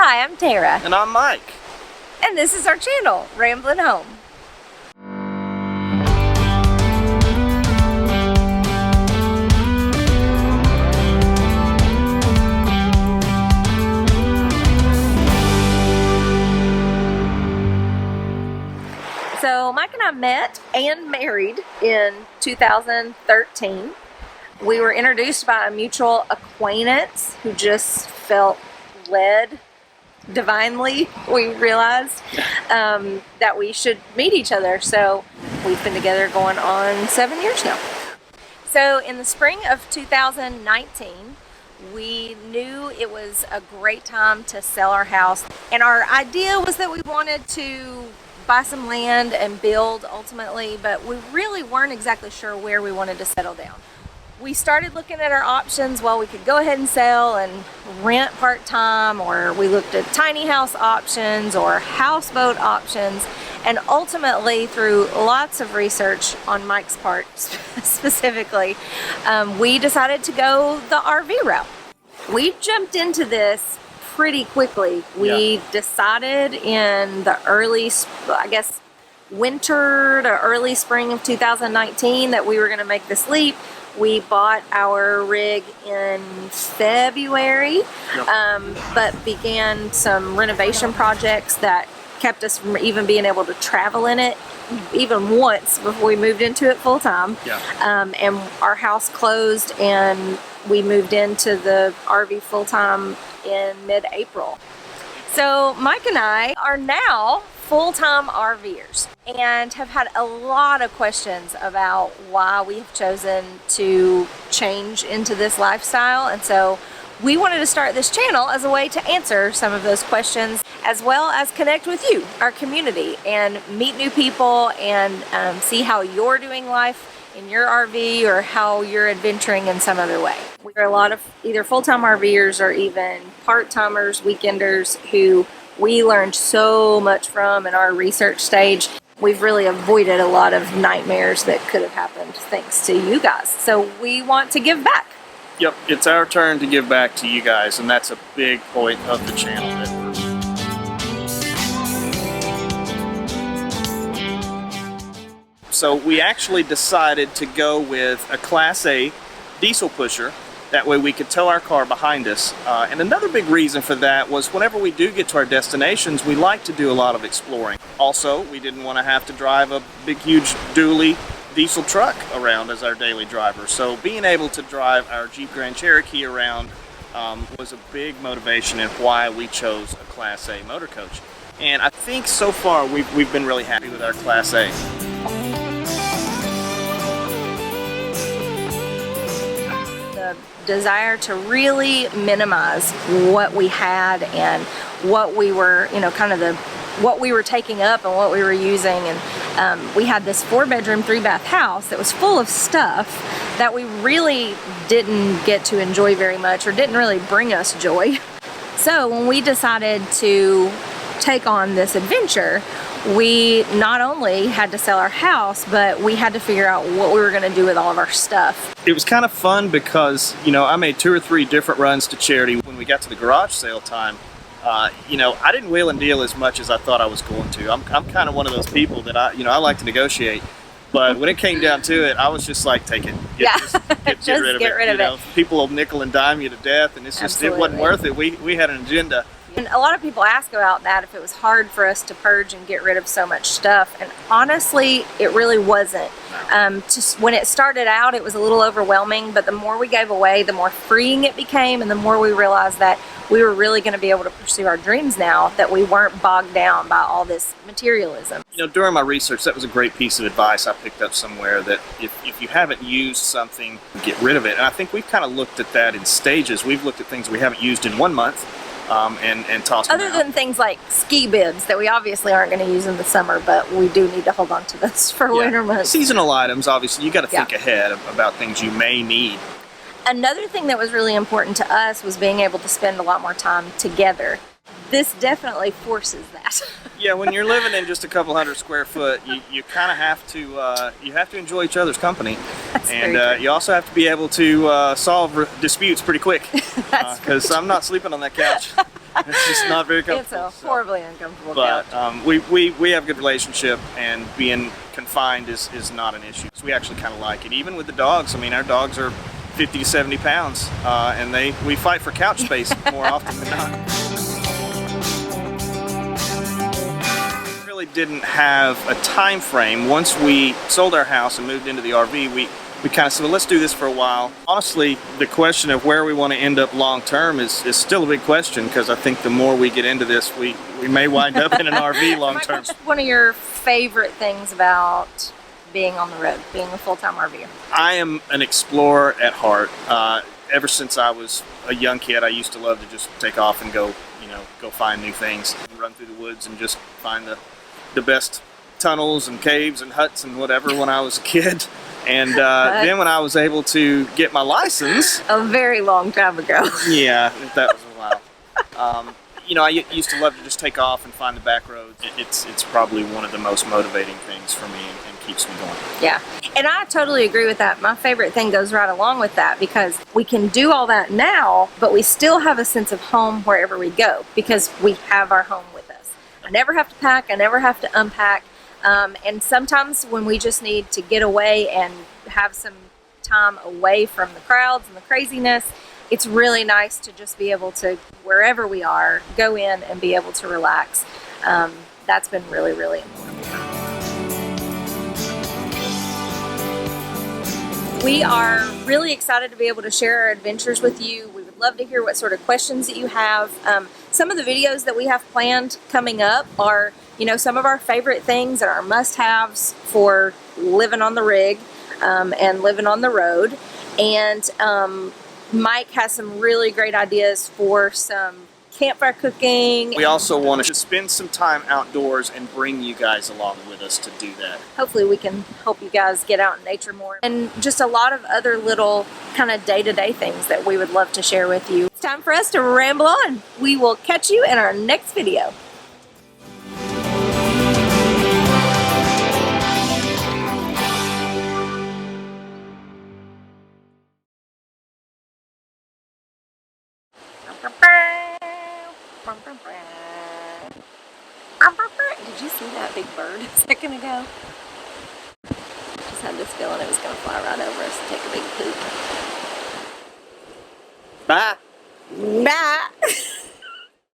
Hi, I'm Tara. And I'm Mike. And this is our channel, Ramblin' Home. So Mike and I met and married in 2013. We were introduced by a mutual acquaintance who just felt led divinely. We realized that we should meet each other. So we've been together going on 7 years now. So in the spring of 2019, we knew it was a great time to sell our house. And our idea was that we wanted to buy some land and build ultimately, but we really weren't exactly sure where we wanted to settle down. We started looking at our options. Well, we could go ahead and sell and rent part-time, or we looked at tiny house options or houseboat options, and ultimately through lots of research on Mike's part specifically, we decided to go the RV route. We jumped into this pretty quickly. We decided in the early, I guess, winter to early spring of 2019 that we were going to make this leap. We bought our rig in February, but began some renovation projects that kept us from even being able to travel in it even once before we moved into it full time. And our house closed and we moved into the RV full time in mid-April. So Mike and I are now full-time RVers and have had a lot of questions about why we have chosen to change into this lifestyle. And so we wanted to start this channel as a way to answer some of those questions, as well as connect with you, our community, and meet new people and see how you're doing life in your RV or how you're adventuring in some other way. We're a lot of either full-time RVers or even part-timers, weekenders who we learned so much from in our research stage. We've really avoided a lot of nightmares that could have happened thanks to you guys. So we want to give back. Yep, it's our turn to give back to you guys, and that's a big point of the channel. So we actually decided to go with a Class A diesel pusher. That way we could tow our car behind us. And another big reason for that was whenever we do get to our destinations, we like to do a lot of exploring. Also, we didn't want to have to drive a big, huge dually diesel truck around as our daily driver. So being able to drive our Jeep Grand Cherokee around was a big motivation in why we chose a Class A motor coach. And I think so far we've been really happy with our Class A. Desire to really minimize what we had and what we were, what we were taking up and what we were using. And we had this 4-bedroom, 3-bath house that was full of stuff that we really didn't get to enjoy very much, or didn't really bring us joy. So when we decided to take on this adventure, we not only had to sell our house, but we had to figure out what we were going to do with all of our stuff. It was kind of fun because, I made 2 or 3 different runs to charity. When we got to the garage sale time, I didn't wheel and deal as much as I thought I was going to. I'm kind of one of those people that I like to negotiate. But when it came down to it, I was just like, take it. Just get rid of it. People will nickel and dime you to death, and it's just, it wasn't worth it. We had an agenda. And a lot of people ask about that, if it was hard for us to purge and get rid of so much stuff. And honestly, it really wasn't. Just when it started out, it was a little overwhelming, but the more we gave away, the more freeing it became, and the more we realized that we were really going to be able to pursue our dreams now, that we weren't bogged down by all this materialism. During my research, that was a great piece of advice I picked up somewhere, that if you haven't used something, get rid of it. And I think we've kind of looked at that in stages. We've looked at things we haven't used in 1 month. And tossed them out. Other than things like ski bibs that we obviously aren't going to use in the summer, but we do need to hold on to those for winter months. Seasonal items, obviously, you got to think ahead about things you may need. Another thing that was really important to us was being able to spend a lot more time together. This definitely forces that. Yeah, when you're living in just a couple hundred square foot, you kind of have to enjoy each other's company. And you also have to be able to solve disputes pretty quick, because I'm not sleeping on that couch. It's just not very comfortable. It's a horribly uncomfortable couch. couch. But we have a good relationship, and being confined is not an issue. So we actually kind of like it. Even with the dogs, I mean, our dogs are 50 to 70 pounds, and we fight for couch space more often than not. We really didn't have a time frame. Once we sold our house and moved into the RV, we kind of said, well, let's do this for a while. Honestly, the question of where we want to end up long term is still a big question, because I think the more we get into this, we may wind up in an RV long term. What's one of your favorite things about being on the road, being a full-time RVer? I am an explorer at heart. Ever since I was a young kid, I used to love to just take off and go find new things, run through the woods and just find the best tunnels and caves and huts and whatever when I was a kid. And then when I was able to get my license, a very long time ago. Yeah, that was a while. I used to love to just take off and find the back roads. It's probably one of the most motivating things for me, and keeps me going. Yeah, and I totally agree with that. My favorite thing goes right along with that, because we can do all that now, but we still have a sense of home wherever we go, because we have our home with us. I never have to pack, I never have to unpack, and sometimes when we just need to get away and have some time away from the crowds and the craziness, it's really nice to just be able to, wherever we are, go in and be able to relax. That's been really, really important. We are really excited to be able to share our adventures with you. We would love to hear what sort of questions that you have. Some of the videos that we have planned coming up are, some of our favorite things and our must-haves for living on the rig and living on the road. And Mike has some really great ideas for some campfire cooking. We also want to spend some time outdoors and bring you guys along with us to do that. Hopefully we can help you guys get out in nature more, and just a lot of other little kind of day-to-day things that we would love to share with you. It's time for us to ramble on. We will catch you in our next video. Did you see that big bird a second ago? Just had this feeling it was going to fly right over us and take a big poop. Bye. Bye.